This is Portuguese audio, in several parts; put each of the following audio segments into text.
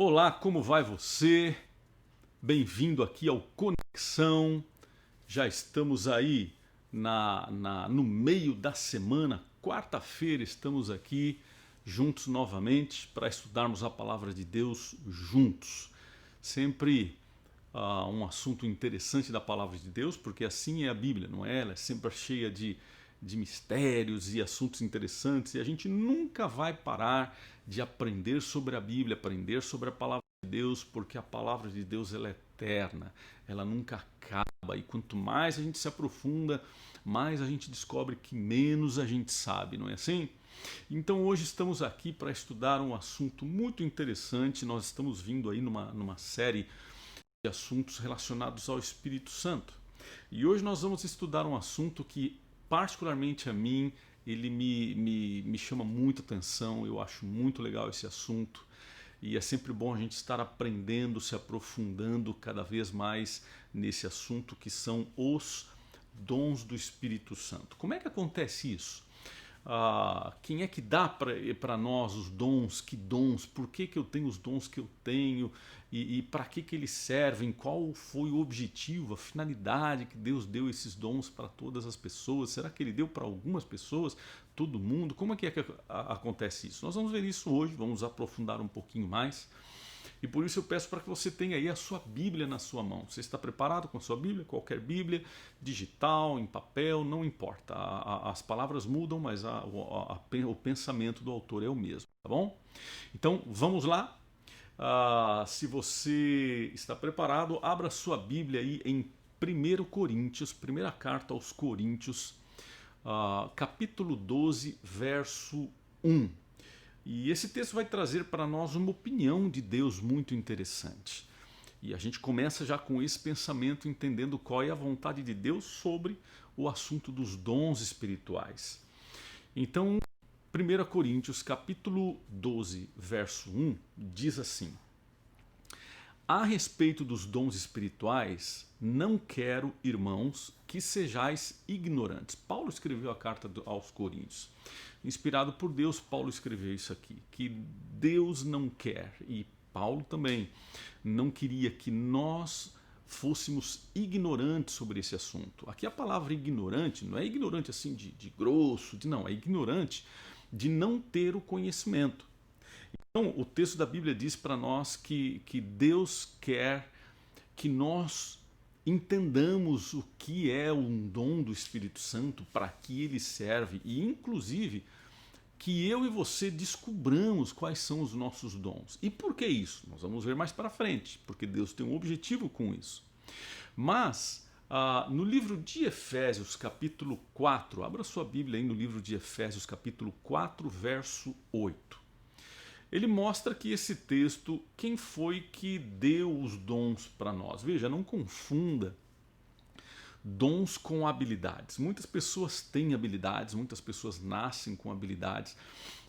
Olá, como vai você? Bem-vindo aqui ao Conexão. Já estamos aí no meio da semana, quarta-feira, estamos aqui juntos novamente para estudarmos a palavra de Deus juntos. Sempre um assunto interessante da palavra de Deus, porque assim é a Bíblia, não é? Ela é sempre cheia de mistérios e assuntos interessantes, e a gente nunca vai parar de aprender sobre a Bíblia, aprender sobre a palavra de Deus, porque a palavra de Deus ela é eterna, ela nunca acaba, e quanto mais a gente se aprofunda, mais a gente descobre que menos a gente sabe, não é assim? Então hoje estamos aqui para estudar um assunto muito interessante. Nós estamos vindo aí numa série de assuntos relacionados ao Espírito Santo. E hoje nós vamos estudar um assunto que, particularmente a mim, ele me chama muita atenção. Eu acho muito legal esse assunto. E é sempre bom a gente estar aprendendo, se aprofundando cada vez mais nesse assunto que são os dons do Espírito Santo. Como é que acontece isso? Quem é que dá para nós os dons? Que dons? Por que eu tenho os dons que eu tenho? E para que eles servem? Qual foi o objetivo, a finalidade que Deus deu esses dons para todas as pessoas? Será que Ele deu para algumas pessoas? Todo mundo? Como é que acontece isso? Nós vamos ver isso hoje, vamos aprofundar um pouquinho mais. E por isso eu peço para que você tenha aí a sua Bíblia na sua mão. Você está preparado com a sua Bíblia? Qualquer Bíblia, digital, em papel, não importa. As palavras mudam, mas o pensamento do autor é o mesmo, tá bom? Então vamos lá. Se você está preparado, abra sua Bíblia aí em 1 Coríntios, primeira carta aos Coríntios, capítulo 12, verso 1. E esse texto vai trazer para nós uma opinião de Deus muito interessante. E a gente começa já com esse pensamento, entendendo qual é a vontade de Deus sobre o assunto dos dons espirituais. Então, 1 Coríntios capítulo 12, verso 1, diz assim: a respeito dos dons espirituais, não quero, irmãos, que sejais ignorantes. Paulo escreveu a carta aos Coríntios. Inspirado por Deus, Paulo escreveu isso aqui, que Deus não quer, e Paulo também não queria que nós fôssemos ignorantes sobre esse assunto. Aqui a palavra ignorante não é ignorante assim de grosso, não, é ignorante de não ter o conhecimento. Então, o texto da Bíblia diz para nós que Deus quer que nós entendamos o que é um dom do Espírito Santo, para que ele serve, e inclusive que eu e você descubramos quais são os nossos dons. E por que isso? Nós vamos ver mais para frente, porque Deus tem um objetivo com isso. Mas, no livro de Efésios, capítulo 4, abra sua Bíblia aí no livro de Efésios, capítulo 4, verso 8. Ele mostra que esse texto, quem foi que deu os dons para nós? Veja, não confunda dons com habilidades. Muitas pessoas têm habilidades, muitas pessoas nascem com habilidades.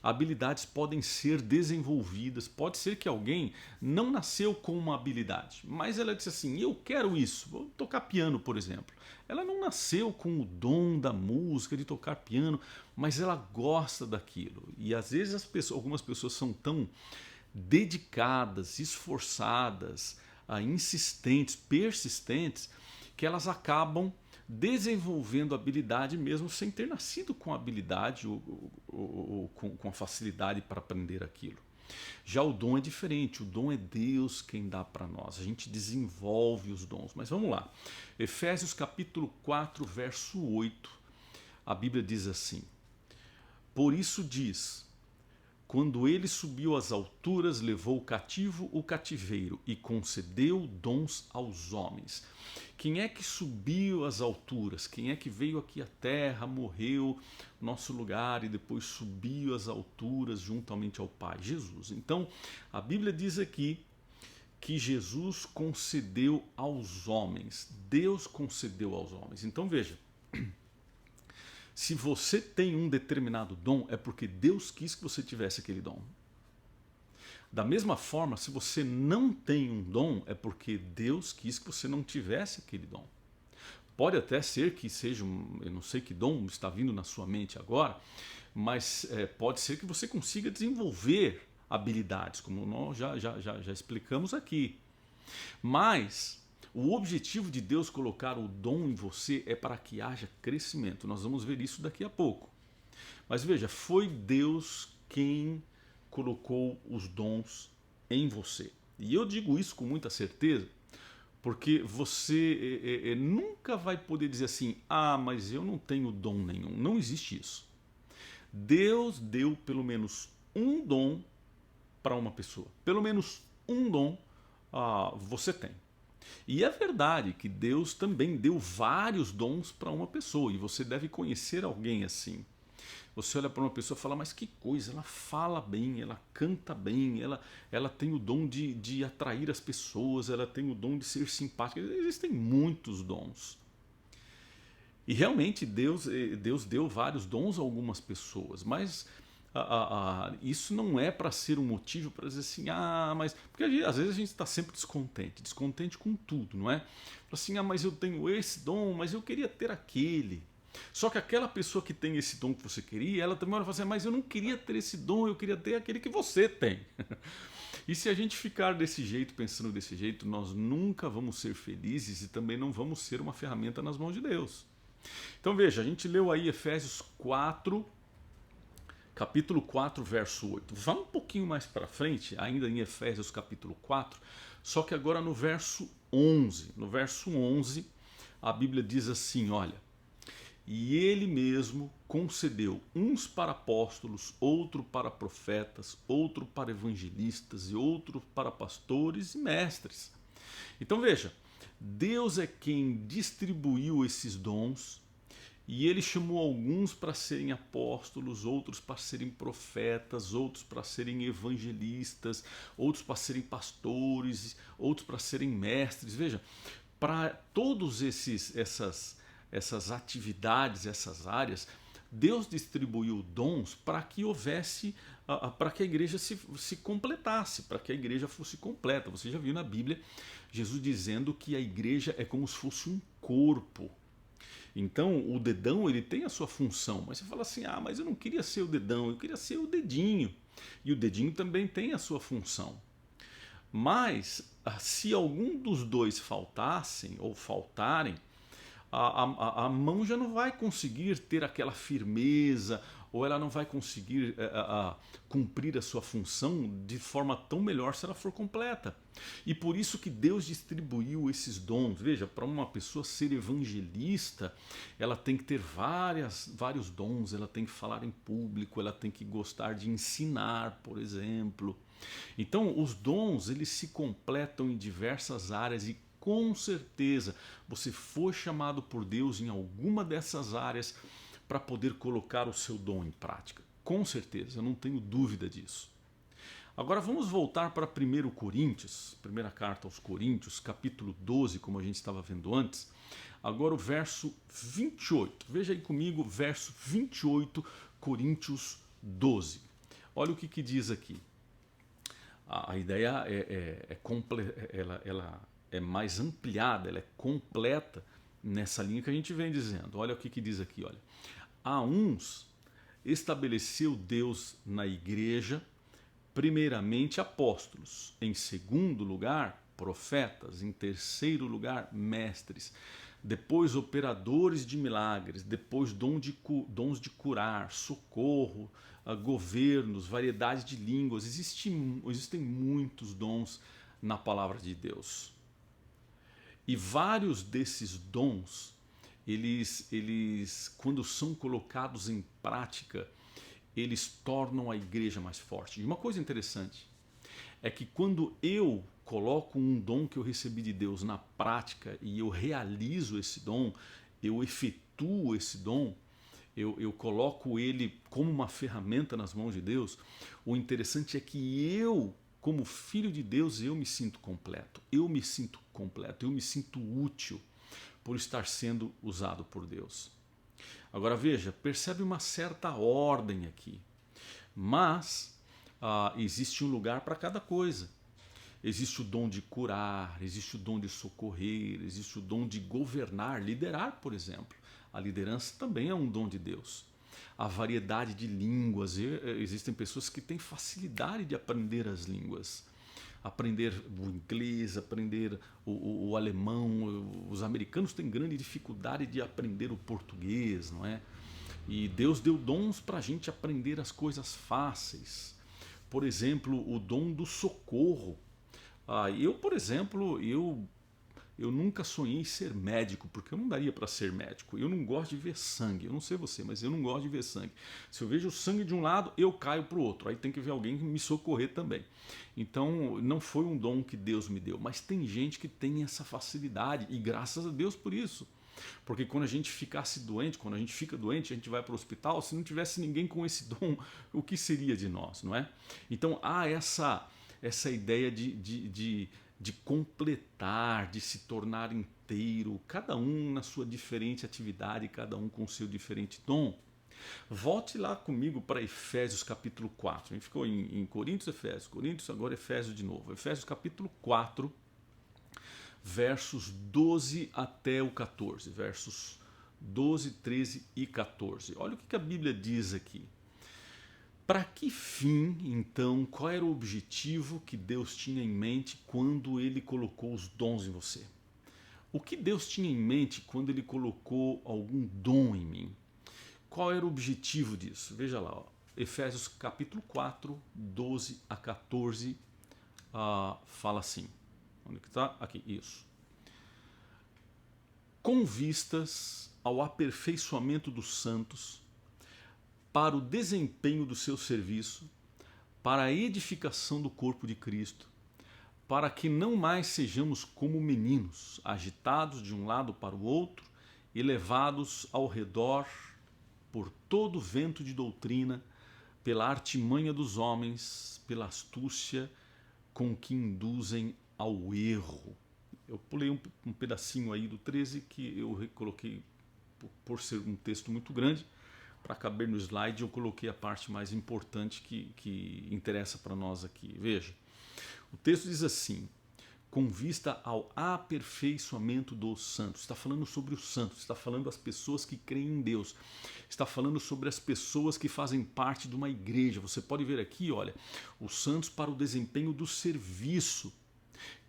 Habilidades podem ser desenvolvidas. Pode ser que alguém não nasceu com uma habilidade, mas ela disse assim: eu quero isso, vou tocar piano, por exemplo. Ela não nasceu com o dom da música, de tocar piano, mas ela gosta daquilo. E às vezes algumas pessoas são tão dedicadas, esforçadas, insistentes, persistentes, que elas acabam desenvolvendo habilidade mesmo sem ter nascido com a habilidade ou com a facilidade para aprender aquilo. Já o dom é diferente, o dom é Deus quem dá para nós, a gente desenvolve os dons. Mas vamos lá, Efésios capítulo 4, verso 8, a Bíblia diz assim: por isso diz, quando ele subiu às alturas, levou cativo o cativeiro e concedeu dons aos homens. Quem é que subiu às alturas? Quem é que veio aqui à terra, morreu no nosso lugar e depois subiu às alturas juntamente ao Pai? Jesus. Então, a Bíblia diz aqui que Jesus concedeu aos homens. Deus concedeu aos homens. Então, veja, se você tem um determinado dom, é porque Deus quis que você tivesse aquele dom. Da mesma forma, se você não tem um dom, é porque Deus quis que você não tivesse aquele dom. Pode até ser que seja, eu não sei que dom está vindo na sua mente agora, mas pode ser que você consiga desenvolver habilidades, como nós já explicamos aqui. Mas o objetivo de Deus colocar o dom em você é para que haja crescimento. Nós vamos ver isso daqui a pouco. Mas veja, foi Deus quem colocou os dons em você. E eu digo isso com muita certeza, porque você nunca vai poder dizer assim: ah, mas eu não tenho dom nenhum. Não existe isso. Deus deu pelo menos um dom para uma pessoa. Pelo menos um dom você tem. E é verdade que Deus também deu vários dons para uma pessoa, e você deve conhecer alguém assim. Você olha para uma pessoa e fala: mas que coisa, ela fala bem, ela canta bem, ela tem o dom de atrair as pessoas, ela tem o dom de ser simpática. Existem muitos dons. E realmente Deus deu vários dons a algumas pessoas, mas isso não é para ser um motivo para dizer assim: ah, mas. Porque às vezes a gente está sempre descontente com tudo, não é? Fala assim: ah, mas eu tenho esse dom, mas eu queria ter aquele. Só que aquela pessoa que tem esse dom que você queria, ela também vai falar assim: mas eu não queria ter esse dom, eu queria ter aquele que você tem. E se a gente ficar desse jeito, pensando desse jeito, nós nunca vamos ser felizes e também não vamos ser uma ferramenta nas mãos de Deus. Então veja, a gente leu aí Efésios 4, capítulo 4, verso 8. Vá um pouquinho mais para frente, ainda em Efésios capítulo 4, só que agora no verso 11. No verso 11, a Bíblia diz assim, olha: e ele mesmo concedeu uns para apóstolos, outro para profetas, outro para evangelistas e outro para pastores e mestres. Então veja, Deus é quem distribuiu esses dons, e ele chamou alguns para serem apóstolos, outros para serem profetas, outros para serem evangelistas, outros para serem pastores, outros para serem mestres. Veja, para todos essas atividades, essas áreas, Deus distribuiu dons para que houvesse, para que a igreja se completasse, para que a igreja fosse completa. Você já viu na Bíblia Jesus dizendo que a igreja é como se fosse um corpo. Então o dedão, ele tem a sua função, mas você fala assim: ah, mas eu não queria ser o dedão, eu queria ser o dedinho. E o dedinho também tem a sua função. Mas se algum dos dois faltassem ou faltarem, a mão já não vai conseguir ter aquela firmeza, ou ela não vai conseguir cumprir a sua função de forma tão melhor se ela for completa. E por isso que Deus distribuiu esses dons. Veja, para uma pessoa ser evangelista, ela tem que ter vários dons, ela tem que falar em público, ela tem que gostar de ensinar, por exemplo. Então, os dons, eles se completam em diversas áreas, e com certeza você foi chamado por Deus em alguma dessas áreas para poder colocar o seu dom em prática. Com certeza, eu não tenho dúvida disso. Agora vamos voltar para 1 Coríntios, primeira carta aos Coríntios, capítulo 12, como a gente estava vendo antes. Agora o verso 28. Veja aí comigo, verso 28, Coríntios 12. Olha o que diz aqui. A ideia ela é mais ampliada, ela é completa nessa linha que a gente vem dizendo. Olha o que diz aqui, olha. A uns estabeleceu Deus na igreja, primeiramente apóstolos, em segundo lugar profetas, em terceiro lugar mestres, depois operadores de milagres, depois dons de curar, socorro, governos, variedade de línguas. Existem muitos dons na palavra de Deus. E vários desses dons, eles quando são colocados em prática, eles tornam a igreja mais forte. E uma coisa interessante é que quando eu coloco um dom que eu recebi de Deus na prática e eu realizo esse dom, eu efetuo esse dom, eu coloco ele como uma ferramenta nas mãos de Deus, o interessante é que eu, como filho de Deus, eu me sinto completo, eu me sinto útil por estar sendo usado por Deus. Agora veja, percebe uma certa ordem aqui, mas existe um lugar para cada coisa. Existe o dom de curar, existe o dom de socorrer, existe o dom de governar, liderar, por exemplo. A liderança também é um dom de Deus. a variedade de línguas. Existem pessoas que têm facilidade de aprender as línguas. Aprender o inglês, aprender o alemão. Os americanos têm grande dificuldade de aprender o português, não é? E Deus deu dons para a gente aprender as coisas fáceis. Por exemplo, o dom do socorro. Por exemplo, eu nunca sonhei em ser médico, porque eu não daria para ser médico. Eu não gosto de ver sangue. Eu não sei você, mas eu não gosto de ver sangue. Se eu vejo o sangue de um lado, eu caio para o outro. Aí tem que ver alguém me socorrer também. Então, não foi um dom que Deus me deu. Mas tem gente que tem essa facilidade, e graças a Deus por isso. Porque quando a gente ficasse doente, quando a gente fica doente, a gente vai para o hospital, se não tivesse ninguém com esse dom, o que seria de nós, não é? Então há essa ideia de completar, de se tornar inteiro, cada um na sua diferente atividade, cada um com o seu diferente dom. Volte lá comigo para Efésios capítulo 4. A gente ficou em Coríntios, agora Efésios de novo. Efésios capítulo 4, versos 12 até o 14, versos 12, 13 e 14. Olha o que a Bíblia diz aqui. Para que fim, então, qual era o objetivo que Deus tinha em mente quando Ele colocou os dons em você? O que Deus tinha em mente quando Ele colocou algum dom em mim? Qual era o objetivo disso? Veja lá, ó. Efésios capítulo 4, 12 a 14, fala assim. Onde que está? Aqui, isso. Com vistas ao aperfeiçoamento dos santos, para o desempenho do seu serviço, para a edificação do corpo de Cristo, para que não mais sejamos como meninos, agitados de um lado para o outro e levados ao redor por todo vento de doutrina, pela artimanha dos homens, pela astúcia com que induzem ao erro. Eu pulei um pedacinho aí do 13 que eu coloquei por ser um texto muito grande. Para caber no slide, eu coloquei a parte mais importante que interessa para nós aqui. Veja, o texto diz assim: com vista ao aperfeiçoamento dos santos. Está falando sobre os santos, está falando das pessoas que creem em Deus, está falando sobre as pessoas que fazem parte de uma igreja. Você pode ver aqui, olha, os santos para o desempenho do serviço.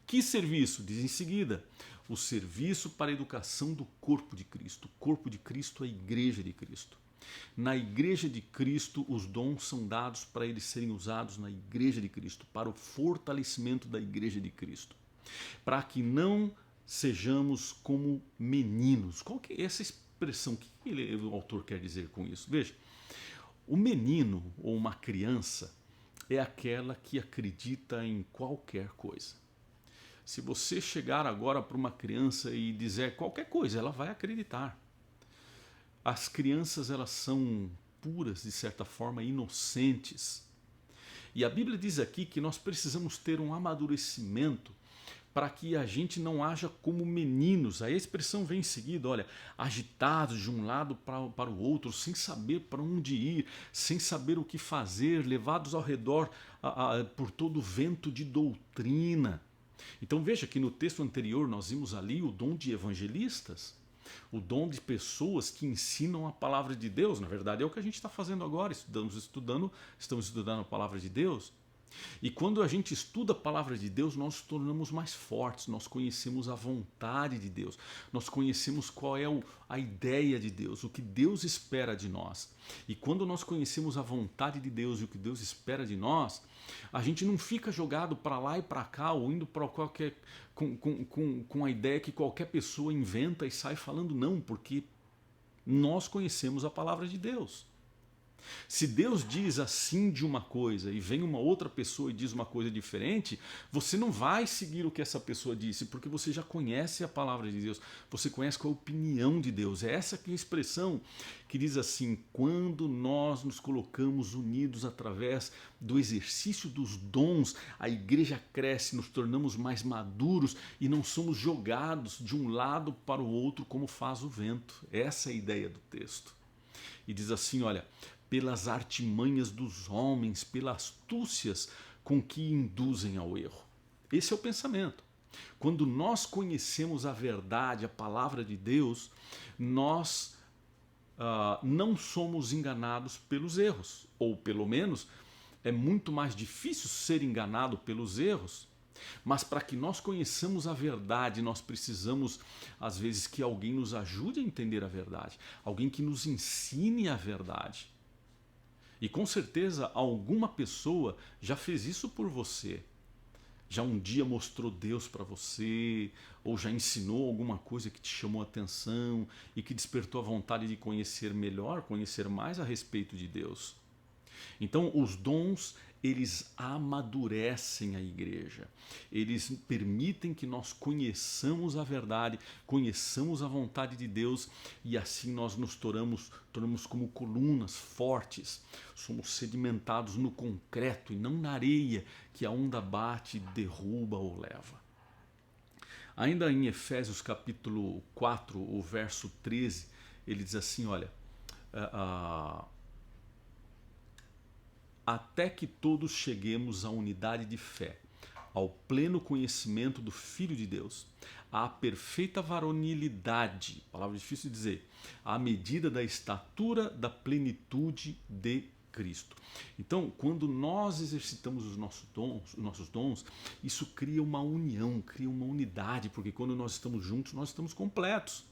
Que serviço? Diz em seguida, o serviço para a educação do corpo de Cristo. O corpo de Cristo é a igreja de Cristo. Na igreja de Cristo, os dons são dados para eles serem usados na igreja de Cristo, para o fortalecimento da igreja de Cristo, para que não sejamos como meninos. Qual que é essa expressão? O que o autor quer dizer com isso? Veja, o menino ou uma criança é aquela que acredita em qualquer coisa. Se você chegar agora para uma criança e dizer qualquer coisa, ela vai acreditar. As crianças, elas são puras, de certa forma, inocentes. E a Bíblia diz aqui que nós precisamos ter um amadurecimento para que a gente não haja como meninos. A expressão vem em seguida, olha, agitados de um lado para o outro, sem saber para onde ir, sem saber o que fazer, levados ao redor por todo o vento de doutrina. Então veja que no texto anterior nós vimos ali o dom de evangelistas, o dom de pessoas que ensinam a palavra de Deus. Na verdade é o que a gente está fazendo agora, estamos estudando a palavra de Deus. E quando a gente estuda a palavra de Deus, nós nos tornamos mais fortes, nós conhecemos a vontade de Deus, nós conhecemos qual é a ideia de Deus, o que Deus espera de nós. E quando nós conhecemos a vontade de Deus e o que Deus espera de nós, a gente não fica jogado para lá e para cá, ou indo para qualquer com a ideia que qualquer pessoa inventa e sai falando, não, porque nós conhecemos a palavra de Deus. Se Deus diz assim de uma coisa e vem uma outra pessoa e diz uma coisa diferente, você não vai seguir o que essa pessoa disse, porque você já conhece a palavra de Deus, você conhece qual é a opinião de Deus. É essa que é a expressão que diz assim: quando nós nos colocamos unidos através do exercício dos dons, a igreja cresce, nos tornamos mais maduros e não somos jogados de um lado para o outro como faz o vento. Essa é a ideia do texto. E diz assim, olha, pelas artimanhas dos homens, pelas astúcias com que induzem ao erro. Esse é o pensamento. Quando nós conhecemos a verdade, a palavra de Deus, nós não somos enganados pelos erros, ou pelo menos é muito mais difícil ser enganado pelos erros. Mas para que nós conheçamos a verdade, nós precisamos, às vezes, que alguém nos ajude a entender a verdade, alguém que nos ensine a verdade. E com certeza alguma pessoa já fez isso por você. Já um dia mostrou Deus para você, ou já ensinou alguma coisa que te chamou a atenção e que despertou a vontade de conhecer melhor, conhecer mais a respeito de Deus. Então, os dons, eles amadurecem a igreja. Eles permitem que nós conheçamos a verdade, conheçamos a vontade de Deus e assim nós nos tornamos como colunas fortes. Somos sedimentados no concreto e não na areia que a onda bate, derruba ou leva. Ainda em Efésios capítulo 4, o verso 13, ele diz assim, olha, até que todos cheguemos à unidade de fé, ao pleno conhecimento do Filho de Deus, à perfeita varonilidade, palavra difícil de dizer, à medida da estatura da plenitude de Cristo. Então, quando nós exercitamos os nossos dons, isso cria uma união, cria uma unidade, porque quando nós estamos juntos, nós estamos completos.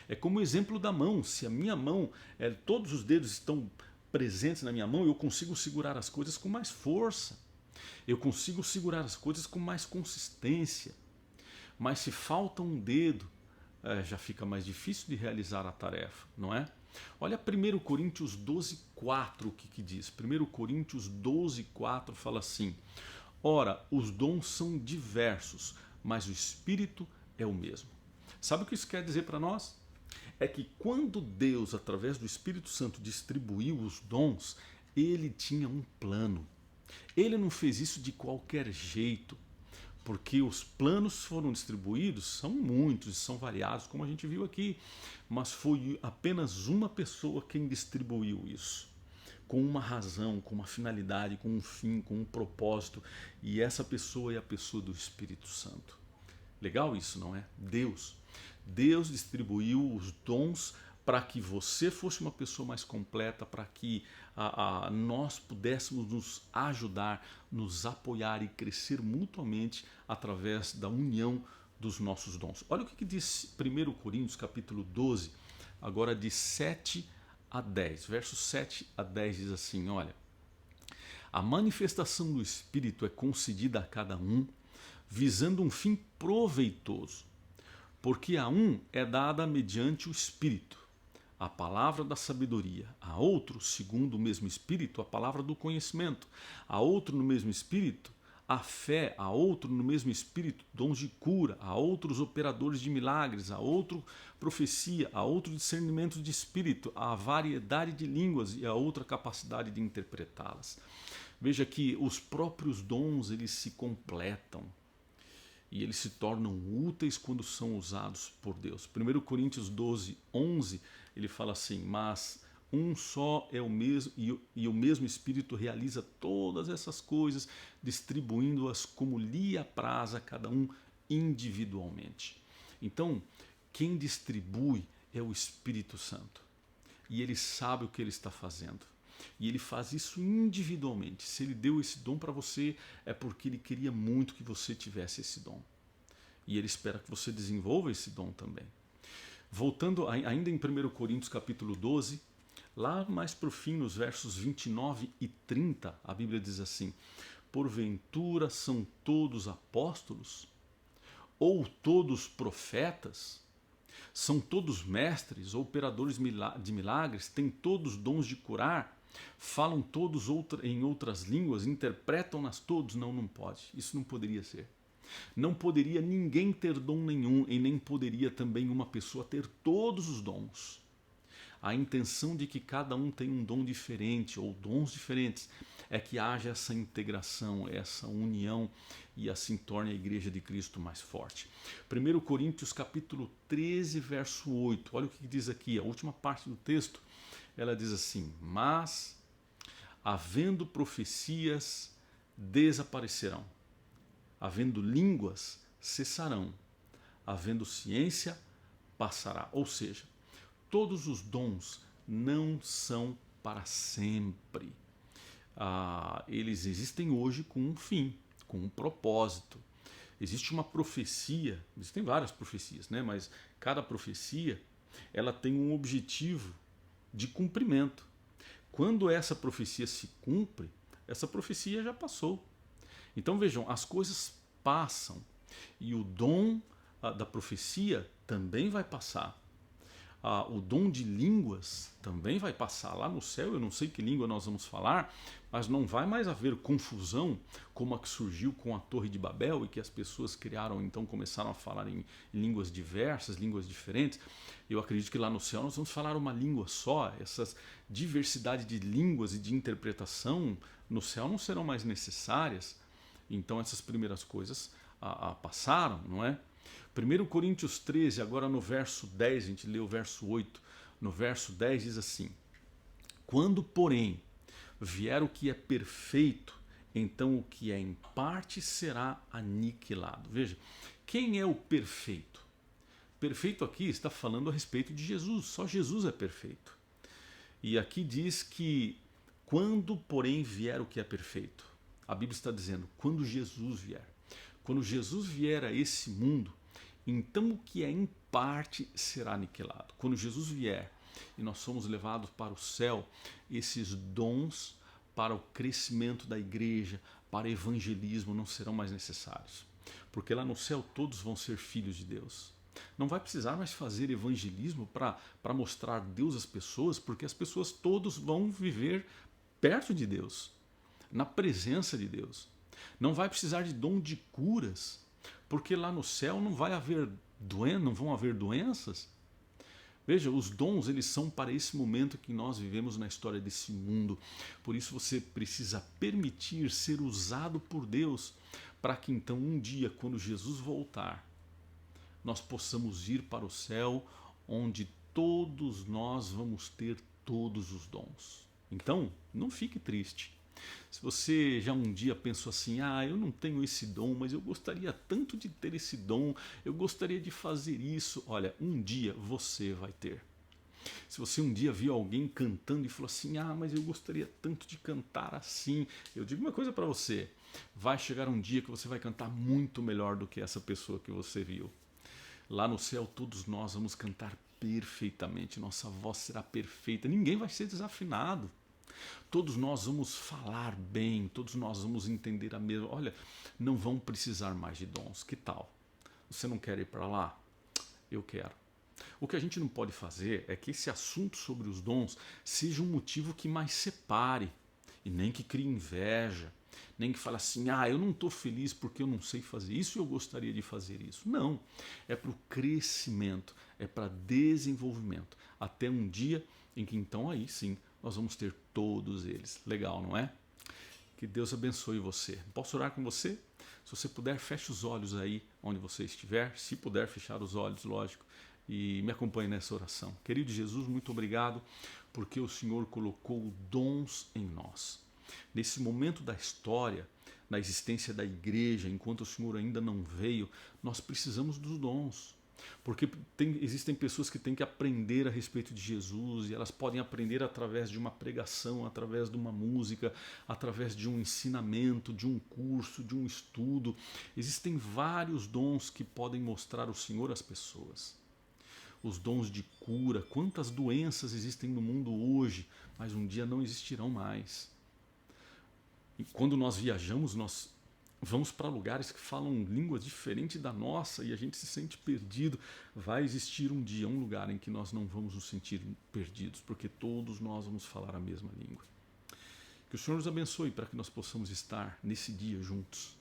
É como o exemplo da mão. Se a minha mão, todos os dedos estão presentes na minha mão, eu consigo segurar as coisas com mais força. Eu consigo segurar as coisas com mais consistência. Mas se falta um dedo, já fica mais difícil de realizar a tarefa, não é? Olha 1 Coríntios 12:4, o que diz? 1 Coríntios 12:4 fala assim: ora, os dons são diversos, mas o Espírito é o mesmo. Sabe o que isso quer dizer para nós? É que quando Deus, através do Espírito Santo, distribuiu os dons, ele tinha um plano. Ele não fez isso de qualquer jeito, porque os planos foram distribuídos, são muitos, são variados, como a gente viu aqui, mas foi apenas uma pessoa quem distribuiu isso, com uma razão, com uma finalidade, com um fim, com um propósito, e essa pessoa é a pessoa do Espírito Santo. Legal isso, não é? Deus distribuiu os dons para que você fosse uma pessoa mais completa, para que nós pudéssemos nos ajudar, nos apoiar e crescer mutuamente através da união dos nossos dons. Olha o que diz 1 Coríntios capítulo 12, agora de 7 a 10. Versos 7 a 10 diz assim, olha: a manifestação do Espírito é concedida a cada um, visando um fim proveitoso, porque a um é dada mediante o Espírito a palavra da sabedoria, a outro, segundo o mesmo Espírito, a palavra do conhecimento, a outro no mesmo Espírito, a fé, a outro no mesmo Espírito, dons de cura, a outros operadores de milagres, a outro profecia, a outro discernimento de espírito, a variedade de línguas e a outra capacidade de interpretá-las. Veja que os próprios dons, eles se completam e eles se tornam úteis quando são usados por Deus. 1 Coríntios 12, 11, ele fala assim: mas um só é o mesmo, e o mesmo Espírito realiza todas essas coisas, distribuindo-as como lhe apraz a cada um individualmente. Então, quem distribui é o Espírito Santo. E ele sabe o que ele está fazendo. E ele faz isso individualmente. Se ele deu esse dom para você, é porque ele queria muito que você tivesse esse dom. E ele espera que você desenvolva esse dom também. Voltando ainda em 1 Coríntios capítulo 12, lá mais para o fim, nos versos 29 e 30, a Bíblia diz assim: porventura são todos apóstolos? Ou todos profetas? São todos mestres ou operadores de milagres? Têm todos dons de curar? Falam todos em outras línguas? Interpretam-nas todos? Não, não pode. Isso não poderia ser. Não poderia ninguém ter dom nenhum e nem poderia também uma pessoa ter todos os dons. A intenção de que cada um tenha um dom diferente ou dons diferentes é que haja essa integração, essa união e assim torne a Igreja de Cristo mais forte. 1 Coríntios capítulo 13, verso 8. Olha o que diz aqui, a última parte do texto. Ela diz assim: mas havendo profecias, desaparecerão. Havendo línguas, cessarão. Havendo ciência, passará. Ou seja, todos os dons não são para sempre. Eles existem hoje com um fim, com um propósito. Existe uma profecia, existem várias profecias, né? Mas cada profecia ela tem um objetivo de cumprimento. Quando essa profecia se cumpre, essa profecia já passou. Então vejam, as coisas passam e o dom da profecia também vai passar. O dom de línguas também vai passar. Lá no céu, eu não sei que língua nós vamos falar, mas não vai mais haver confusão como a que surgiu com a Torre de Babel e que as pessoas criaram, então começaram a falar em línguas diversas, línguas diferentes. Eu acredito que lá no céu nós vamos falar uma língua só. Essas diversidade de línguas e de interpretação no céu não serão mais necessárias. Então essas primeiras coisas passaram, não é? 1 Coríntios 13, agora no verso 10, a gente lê o verso 8. No verso 10 diz assim: quando, porém, vier o que é perfeito, então o que é em parte será aniquilado. Veja, quem é o perfeito? Perfeito aqui está falando a respeito de Jesus, só Jesus é perfeito. E aqui diz que quando, porém, vier o que é perfeito, a Bíblia está dizendo, quando Jesus vier. Quando Jesus vier a esse mundo, então o que é em parte será aniquilado. Quando Jesus vier e nós somos levados para o céu, esses dons para o crescimento da igreja, para evangelismo não serão mais necessários. Porque lá no céu todos vão ser filhos de Deus. Não vai precisar mais fazer evangelismo para mostrar Deus às pessoas, porque as pessoas todos vão viver perto de Deus, na presença de Deus. Não vai precisar de dom de curas, porque lá no céu não vai haver não vão haver doenças. Veja, os dons eles são para esse momento que nós vivemos na história desse mundo. Por isso você precisa permitir ser usado por Deus, para que então um dia, quando Jesus voltar, nós possamos ir para o céu, onde todos nós vamos ter todos os dons. Então, não fique triste. Se você já um dia pensou assim, eu não tenho esse dom, mas eu gostaria tanto de ter esse dom, eu gostaria de fazer isso. Olha, um dia você vai ter. Se você um dia viu alguém cantando e falou assim, mas eu gostaria tanto de cantar assim, eu digo uma coisa para você, vai chegar um dia que você vai cantar muito melhor do que essa pessoa que você viu. Lá no céu todos nós vamos cantar perfeitamente, nossa voz será perfeita, ninguém vai ser desafinado. Todos nós vamos falar bem, todos nós vamos entender a mesma. Olha, não vão precisar mais de dons. Que tal? Você não quer ir para lá? Eu quero. O que a gente não pode fazer é que esse assunto sobre os dons seja um motivo que mais separe e nem que crie inveja, nem que fale assim, eu não estou feliz porque eu não sei fazer isso e eu gostaria de fazer isso. Não, é para o crescimento, é para desenvolvimento, até um dia em que então aí sim nós vamos ter todos eles. Legal, não é? Que Deus abençoe você. Posso orar com você? Se você puder, feche os olhos aí onde você estiver, se puder fechar os olhos, lógico, e me acompanhe nessa oração. Querido Jesus, muito obrigado porque o Senhor colocou dons em nós. Nesse momento da história, na existência da igreja, enquanto o Senhor ainda não veio, nós precisamos dos dons. Porque existem pessoas que têm que aprender a respeito de Jesus e elas podem aprender através de uma pregação, através de uma música, através de um ensinamento, de um curso, de um estudo. Existem vários dons que podem mostrar o Senhor às pessoas. Os dons de cura, quantas doenças existem no mundo hoje, mas um dia não existirão mais. E quando nós viajamos, nós vamos para lugares que falam línguas diferentes da nossa e a gente se sente perdido. Vai existir um dia, um lugar em que nós não vamos nos sentir perdidos, porque todos nós vamos falar a mesma língua. Que o Senhor nos abençoe para que nós possamos estar nesse dia juntos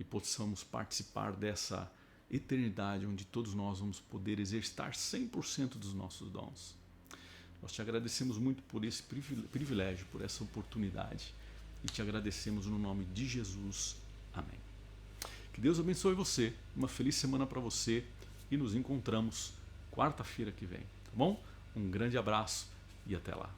e possamos participar dessa eternidade onde todos nós vamos poder exercitar 100% dos nossos dons. Nós te agradecemos muito por esse privilégio, por essa oportunidade e te agradecemos no nome de Jesus. Amém. Que Deus abençoe você, uma feliz semana para você e nos encontramos quarta-feira que vem, tá bom? Um grande abraço e até lá.